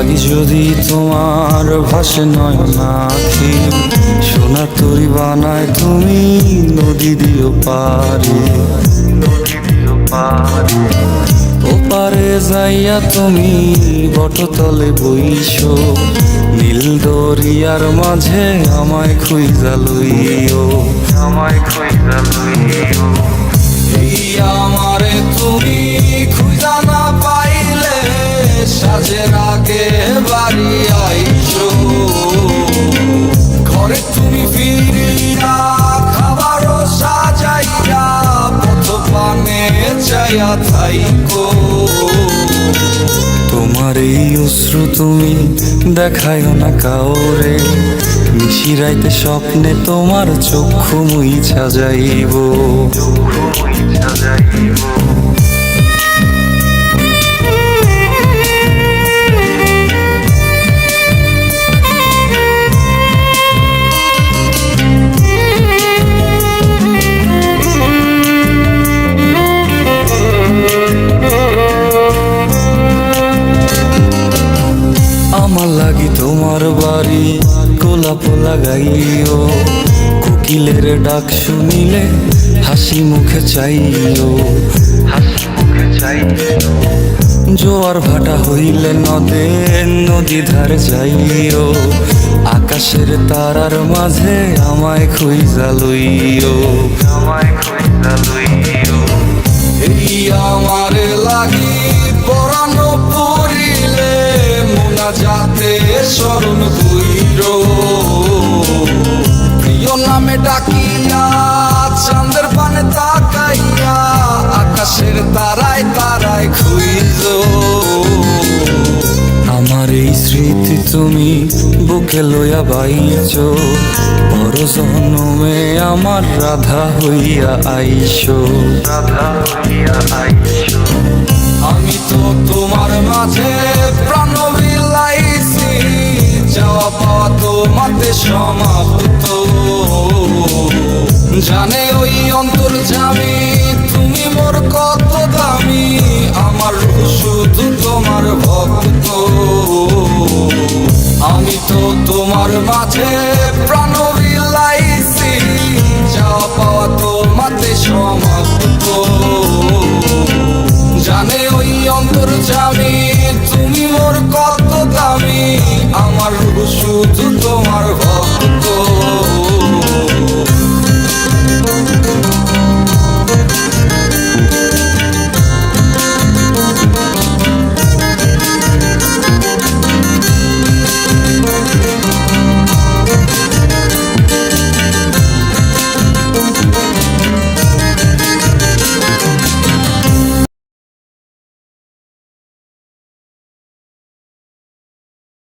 লাগি যদি তোমার ভাসে নয়নাখি, সোনা তরি বানায় তুমি নদী দিও পারে, নদী দিও পারে। ওপারে যাইয়া তুমি বটতলে বইসো, নীল দরিয়ার মাঝে আমায় খুঁজা লইও, আমায় খুঁজা লইও। এই আমারে তুমি খুঁজা না পাইলে সাজের আগে বাড়ি আইসো, ঘরে তুমি ফিরিয়া খাবারও সাজাইয়া পথ পানে চাইয়া থাইকো। তোমার এই অশ্রু তুমি দেখায়ও না কাউরে, নিশিরাইতে স্বপ্নে তোমার চক্ষু মুইছা যাইব, চক্ষু মুইছা যাইব। আমার লাগি তোমার বাড়ি গোলাপ লাগাইও, কোকিলের ডাক শুনিলে হাসি মুখে চাইও, হাসি মুখে চাইও। জোয়ার ভাটা হইলে নদে নদী ধারে যাইও, আকাশের তারার মাঝে আমায় খুঁজা লইও, আমায় খুঁজা লইও। এই আমার লাগি পরানো পড়িলে যাতে স্মরণ কইর, প্রিয় নামে ডাকিয়া চাঁদের পানে তাকাইয়া আকাশের তারায় তারায় খুঁজ। আমার এই স্মৃতি তুমি বুকে লইয়া বাইছ, বড় জন্মে আমার রাধা হইয়া আইসো, রাধা হইয়া আইসো। আমি তো তোমার মাঝে প্রাণ বিলাইছি, যাওয়া পাওয়া তোমাতে সমাপ্ত। জানে ওই অন্তর্যামী তুমি মোর কত দামি, আমার শুধু তোমার ভক্ত। আমি তো তোমার মাঝে